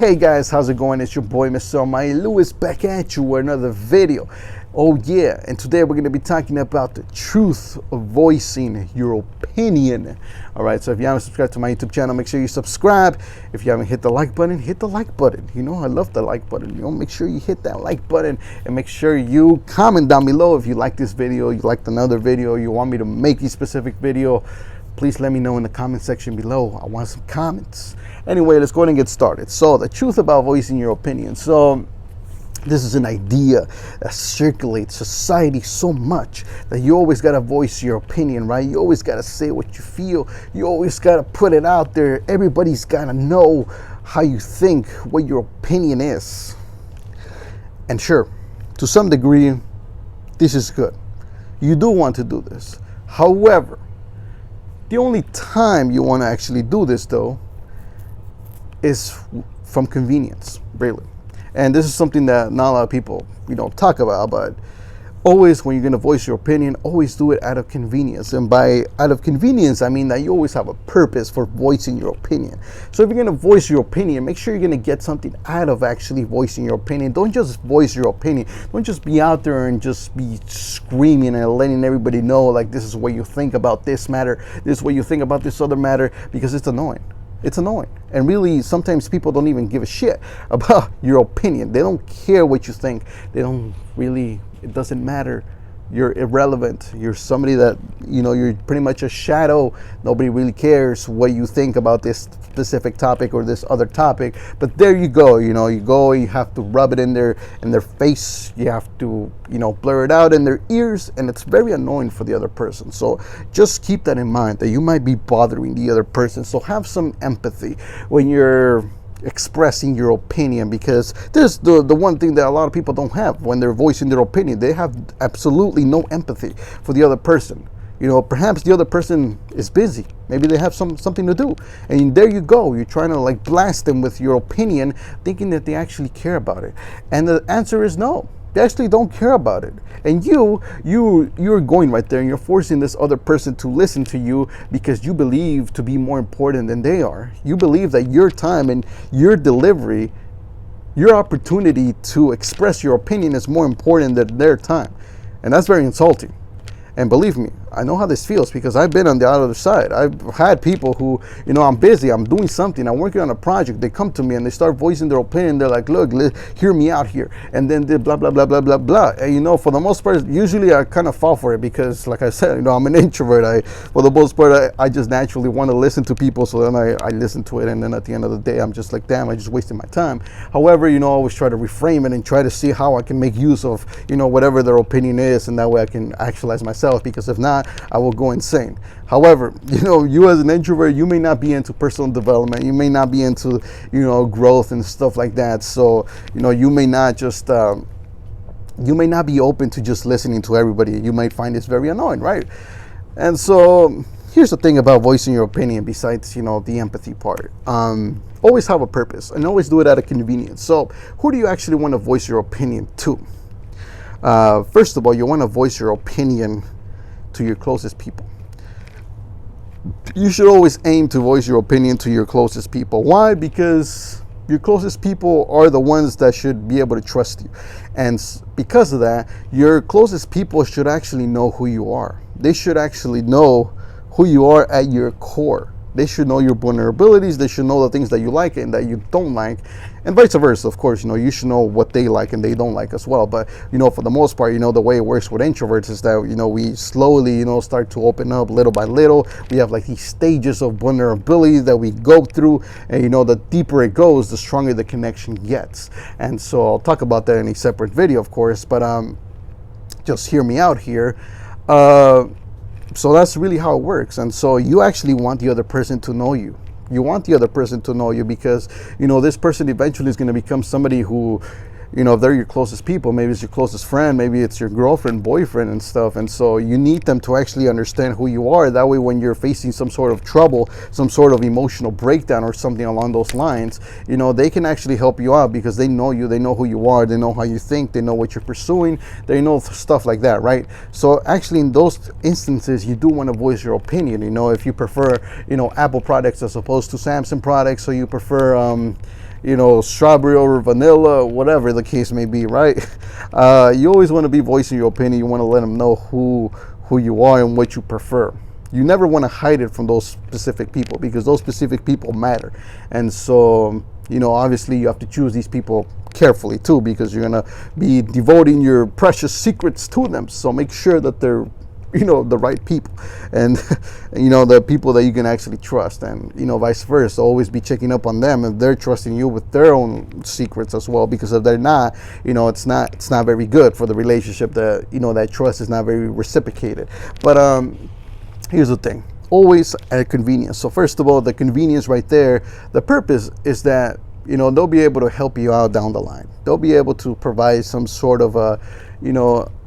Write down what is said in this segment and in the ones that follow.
Hey guys, how's it going? It's your boy Mr. Almighty Lewis back at you with another video. Oh yeah, and today we're going to be talking about the truth of voicing your opinion. Alright, so if you haven't subscribed to my YouTube channel, make sure you subscribe. If you haven't hit the like button, hit the like button. You know, I love the like button. You know, make sure you hit that like button and make sure you comment down below if you like this video, you liked another video, you want me to make a specific video. Please let me know in the comment section below. I want some comments. Anyway, let's go ahead and get started. So the truth about voicing your opinion. So this is an idea that circulates society so much that you always got to voice your opinion, right? You always got to say what you feel. You always got to put it out there. Everybody's got to know how you think, what your opinion is. And sure, to some degree, this is good. You do want to do this. However, the only time you want to actually do this, though, is from convenience, really. And this is something that not a lot of people, talk about, but always when you're going to voice your opinion, always do it out of convenience. And by out of convenience, I mean that you always have a purpose for voicing your opinion. So if you're going to voice your opinion, make sure you're going to get something out of actually voicing your opinion. Don't just voice your opinion. Don't just be out there and just be screaming and letting everybody know, like, this is what you think about this matter, this is what you think about this other matter, because it's annoying. It's annoying. And really, sometimes people don't even give a shit about your opinion. They don't care what you think. They don't really, it doesn't matter. You're irrelevant. You're somebody that, you're pretty much a shadow. Nobody really cares what you think about this specific topic or this other topic. But there you go, you have to rub it in their face. You have to, blur it out in their ears, and it's very annoying for the other person. So just keep that in mind, that you might be bothering the other person. So have some empathy when you're expressing your opinion, because there's the one thing that a lot of people don't have when they're voicing their opinion. They have absolutely no empathy for the other person. Perhaps the other person is busy. Maybe they have something to do, and there you go, you're trying to blast them with your opinion, thinking that they actually care about it. And the answer is no. They actually don't care about it. And you're going right there and you're forcing this other person to listen to you because you believe to be more important than they are. You believe that your time and your delivery, your opportunity to express your opinion is more important than their time. And that's very insulting. And believe me, I know how this feels because I've been on the other side. I've had people who, I'm busy, I'm doing something, I'm working on a project. They come to me and they start voicing their opinion. They're like, look, hear me out here. And then they blah, blah, blah, blah, blah, blah. And, for the most part, usually I kind of fall for it because, like I said, I'm an introvert. For the most part, I just naturally want to listen to people. So then I listen to it. And then at the end of the day, I'm just like, damn, I just wasted my time. However, I always try to reframe it and try to see how I can make use of, whatever their opinion is. And that way I can actualize myself, because if not, I will go insane. However, you as an introvert, you may not be into personal development. You may not be into, growth and stuff like that. So, you may not just, you may not be open to just listening to everybody. You might find this very annoying, right? And so here's the thing about voicing your opinion besides, the empathy part. Always have a purpose and always do it out of convenience. So who do you actually want to voice your opinion to? First of all, you want to voice your opinion to your closest people. You should always aim to voice your opinion to your closest people. Why? Because your closest people are the ones that should be able to trust you. And because of that, your closest people should actually know who you are. They should actually know who you are at your core. They should know your vulnerabilities. They should know the things that you like and that you don't like, and vice versa. Of course, you should know what they like and they don't like as well. But, for the most part, the way it works with introverts is that, we slowly, start to open up little by little. We have these stages of vulnerability that we go through. And, the deeper it goes, the stronger the connection gets. And so I'll talk about that in a separate video, of course. But just hear me out here. So that's really how it works. And so you actually want the other person to know you. You want the other person to know you because, this person eventually is going to become somebody who, if they're your closest people, maybe it's your closest friend, maybe it's your girlfriend, boyfriend and stuff. And so you need them to actually understand who you are. That way, when you're facing some sort of trouble, some sort of emotional breakdown or something along those lines, they can actually help you out because they know you, they know who you are, they know how you think, they know what you're pursuing, they know stuff like that, right? So actually in those instances, you do want to voice your opinion. If you prefer, Apple products as opposed to Samsung products, so you prefer, strawberry over vanilla, whatever the case may be, right? You always want to be voicing your opinion. You want to let them know who you are and what you prefer. You never want to hide it from those specific people, because those specific people matter. And so, obviously you have to choose these people carefully too, because you're going to be devoting your precious secrets to them. So make sure that they're the right people, and the people that you can actually trust, and vice versa. Always be checking up on them if they're trusting you with their own secrets as well, because if they're not, it's not very good for the relationship. That that trust is not very reciprocated. But here's the thing: always at convenience. So first of all, the convenience right there, the purpose is that they'll be able to help you out down the line. They'll be able to provide some sort of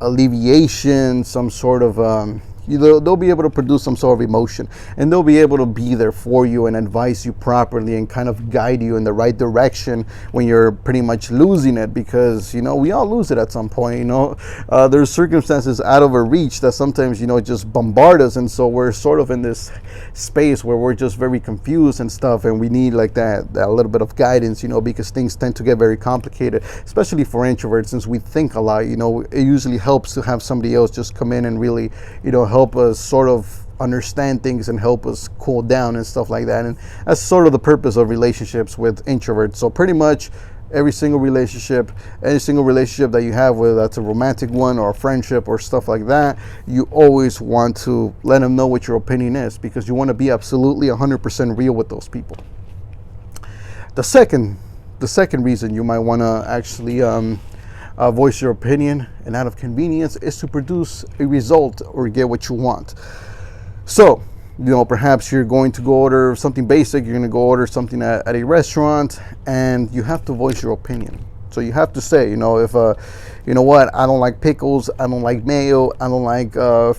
alleviation, some sort of they'll be able to produce some sort of emotion, and they'll be able to be there for you and advise you properly and kind of guide you in the right direction when you're pretty much losing it, because we all lose it at some point. There's circumstances out of our reach that sometimes just bombard us, and so we're sort of in this space where we're just very confused and stuff, and we need like that little bit of guidance, because things tend to get very complicated, especially for introverts. Since we think a lot, it usually helps to have somebody else just come in and really help us sort of understand things and help us cool down and stuff like that. And that's sort of the purpose of relationships with introverts. So pretty much any single relationship that you have, whether that's a romantic one or a friendship or stuff like that, you always want to let them know what your opinion is, because you want to be absolutely 100% real with those people. The second reason you might want to actually voice your opinion, and out of convenience, is to produce a result or get what you want. So, perhaps you're going to go order something basic. You're going to go order something at a restaurant, and you have to voice your opinion. So you have to say, if what, I don't like pickles, I don't like mayo, I don't like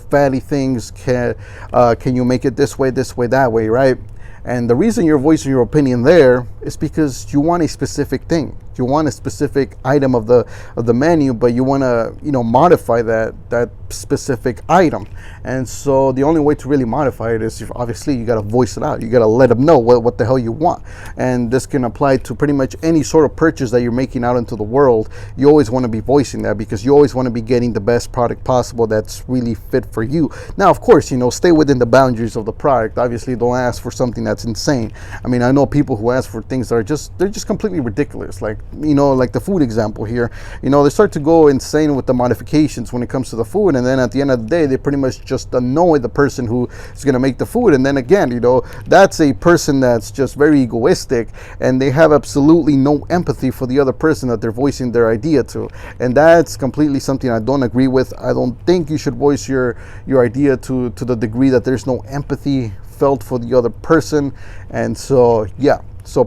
fatty things. Can you make it this way, that way, right? And the reason you're voicing your opinion there is because you want a specific thing. You want a specific item of the menu, but you want to modify that specific item. And so the only way to really modify it is, obviously, you got to voice it out. You got to let them know what the hell you want. And this can apply to pretty much any sort of purchase that you're making out into the world. You always want to be voicing that, because you always want to be getting the best product possible that's really fit for you. Now, of course, stay within the boundaries of the product. Obviously, don't ask for something that's insane. I mean, I know people who ask for things that are they're just completely ridiculous. Like the food example here, they start to go insane with the modifications when it comes to the food, and then at the end of the day, they pretty much just annoy the person who is going to make the food. And then again, that's a person that's just very egoistic, and they have absolutely no empathy for the other person that they're voicing their idea to. And that's completely something I don't agree with. I don't think you should voice your idea to the degree that there's no empathy felt for the other person. And so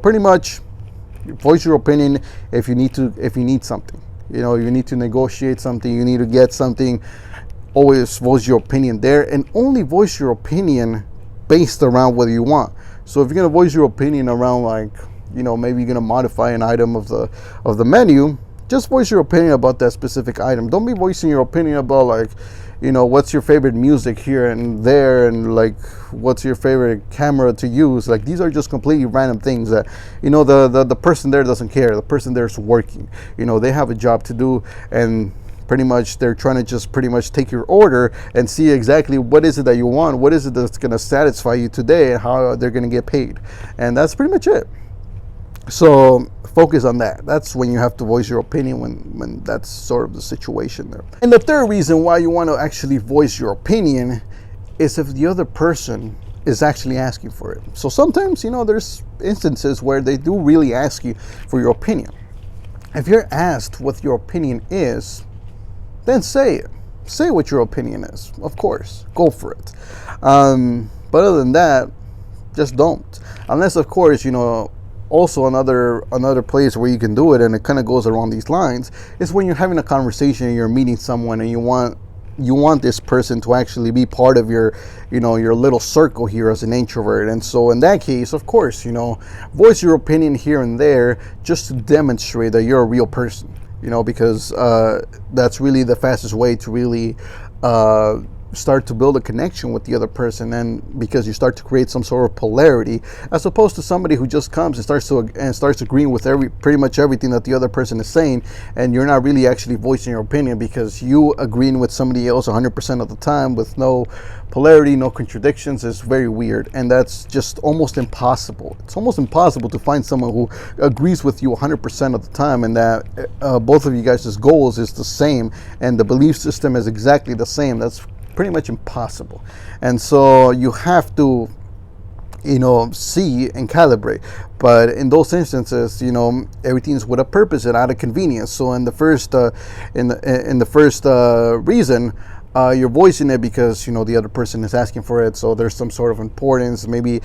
pretty much voice your opinion if you need something. You need to negotiate something, you need to get something. Always voice your opinion there, and only voice your opinion based around what you want. So if you're gonna voice your opinion around, like, maybe you're gonna modify an item of the menu, just voice your opinion about that specific item. Don't be voicing your opinion about, like, what's your favorite music here and there, and like, what's your favorite camera to use. Like, these are just completely random things that the person there doesn't care. The person there is working. They have a job to do, and pretty much they're trying to just pretty much take your order and see exactly what is it that you want, what is it that's going to satisfy you today, and how they're going to get paid. And that's pretty much it. So focus on that. That's when you have to voice your opinion, when that's sort of the situation there. And the third reason why you want to actually voice your opinion is if the other person is actually asking for it. So sometimes, there's instances where they do really ask you for your opinion. If you're asked what your opinion is, then say it. Say what your opinion is. Of course, go for it. But other than that, just don't. Unless, of course, also another place where you can do it, and it kind of goes along these lines, is when you're having a conversation and you're meeting someone, and you want this person to actually be part of your little circle here as an introvert. And so in that case, of course, voice your opinion here and there, just to demonstrate that you're a real person. Because that's really the fastest way to really start to build a connection with the other person, and because you start to create some sort of polarity, as opposed to somebody who just comes and starts agreeing with pretty much everything that the other person is saying, and you're not really actually voicing your opinion because you agreeing with somebody else 100% of the time with no polarity, no contradictions, is very weird, and that's just almost impossible. It's almost impossible to find someone who agrees with you 100% of the time, and that both of you guys' goals is the same and the belief system is exactly the same. That's pretty much impossible. And so you have to, see and calibrate. But in those instances, everything's with a purpose and out of convenience. So in the first reason, you're voicing it because the other person is asking for it, so there's some sort of importance. Maybe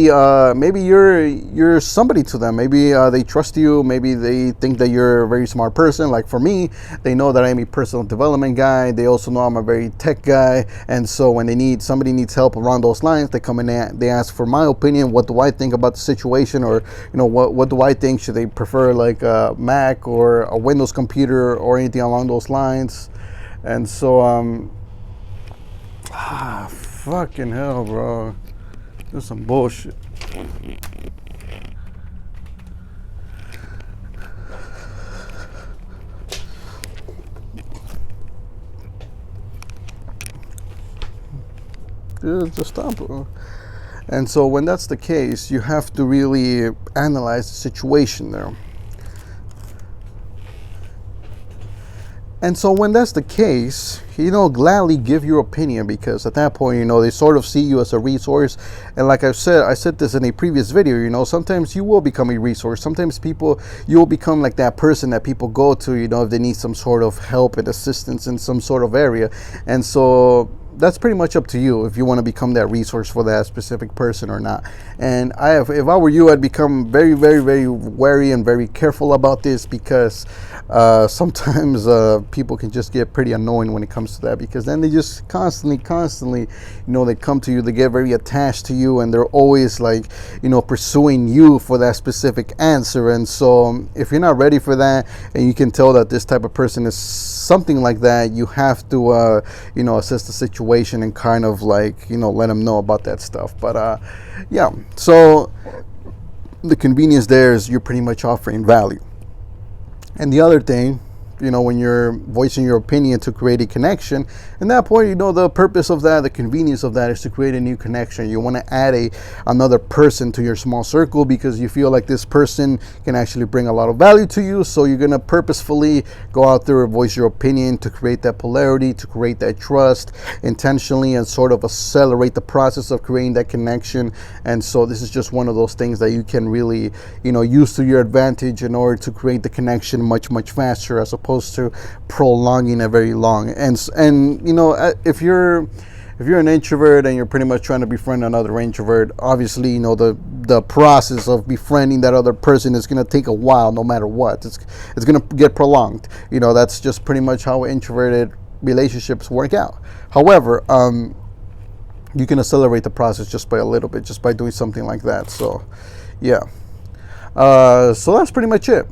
you're somebody to them. Maybe they trust you. Maybe they think that you're a very smart person. Like for me, they know that I'm a personal development guy. They also know I'm a very tech guy, and so when somebody needs help around those lines, they come in and they ask for my opinion. What do I think about the situation, or what do I think? Should they prefer like a Mac or a Windows computer or anything along those lines? And so fucking hell, bro. This is some bullshit. Just stop. And so when that's the case, you have to really analyze the situation there. And so when that's the case, gladly give your opinion, because at that point, they sort of see you as a resource. And like I said this in a previous video, sometimes you will become a resource. Sometimes you will become like that person that people go to, if they need some sort of help and assistance in some sort of area. And so that's pretty much up to you if you want to become that resource for that specific person or not. And if I were you, I'd become very, very, very wary and very careful about this, because sometimes people can just get pretty annoying when it comes to that, because then they just constantly, they come to you, they get very attached to you, and they're always like, pursuing you for that specific answer. And so if you're not ready for that, and you can tell that this type of person is something like that, you have to, assess the situation and kind of like, let them know about that stuff. But yeah, so the convenience there is you're pretty much offering value. And the other thing, when you're voicing your opinion to create a connection, at that point, the purpose of that, the convenience of that, is to create a new connection. You want to add another person to your small circle because you feel like this person can actually bring a lot of value to you. So you're going to purposefully go out there and voice your opinion to create that polarity, to create that trust intentionally, and sort of accelerate the process of creating that connection. And so this is just one of those things that you can really, use to your advantage in order to create the connection much, much faster, as opposed to prolonging it very long. And if you're an introvert and you're pretty much trying to befriend another introvert, obviously the process of befriending that other person is going to take a while. No matter what, it's going to get prolonged. That's just pretty much how introverted relationships work out. However, you can accelerate the process just by a little bit, just by doing something like that. So yeah, so that's pretty much it.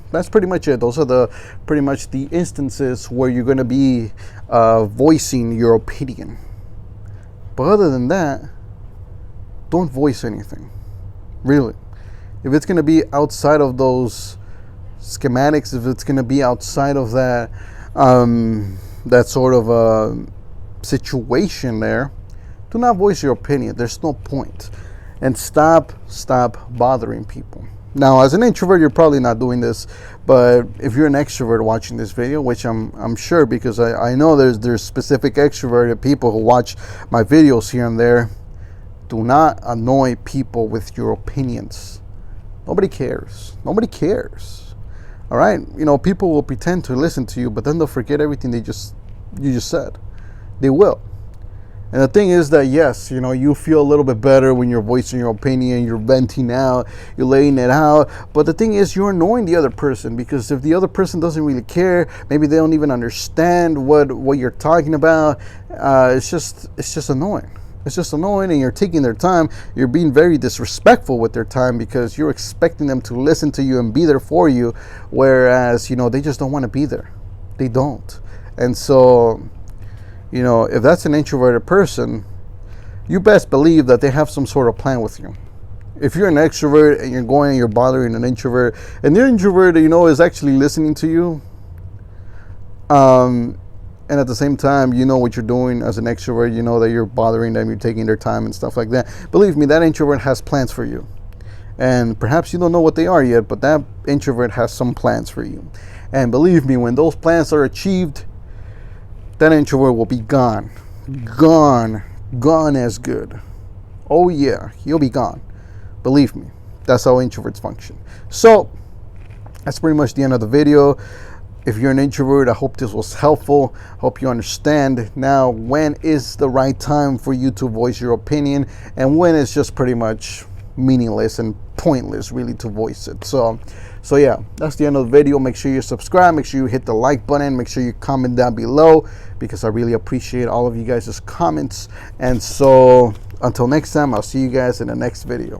Those are pretty much the instances where you're going to be voicing your opinion. But other than that, don't voice anything, really. If it's going to be outside of those schematics, if it's going to be outside of that that sort of situation there, do not voice your opinion. There's no point. And stop bothering people. Now, as an introvert, you're probably not doing this, but if you're an extrovert watching this video, which I'm sure, because I know there's specific extroverted people who watch my videos here and there, do not annoy people with your opinions. Nobody cares. All right? People will pretend to listen to you, but then they'll forget everything you just said. They will. And the thing is that, yes, you feel a little bit better when you're voicing your opinion, you're venting out, you're laying it out. But the thing is, you're annoying the other person, because if the other person doesn't really care, maybe they don't even understand what you're talking about, it's just annoying. It's just annoying, and you're taking their time. You're being very disrespectful with their time, because you're expecting them to listen to you and be there for you, whereas, they just don't want to be there. They don't. And so, You know, if that's an introverted person, you best believe that they have some sort of plan with you. If you're an extrovert and you're going and you're bothering an introvert, and the introvert, you know, is actually listening to you, and at the same time, you know what you're doing as an extrovert, you know that you're bothering them, you're taking their time and stuff like that. Believe me, that introvert has plans for you. And perhaps you don't know what they are yet, but that introvert has some plans for you. And believe me, when those plans are achieved, that introvert will be gone. Gone as good. Oh yeah, he'll be gone. Believe me, that's how introverts function. So, that's pretty much the end of the video. If you're an introvert, I hope this was helpful. Hope you understand now when is the right time for you to voice your opinion and when it's just pretty much meaningless and pointless really to voice it. So yeah, that's the end of the video. Make sure you subscribe, make sure you hit the like button, make sure you comment down below because I really appreciate all of you guys' comments. And so until next time, I'll see you guys in the next video.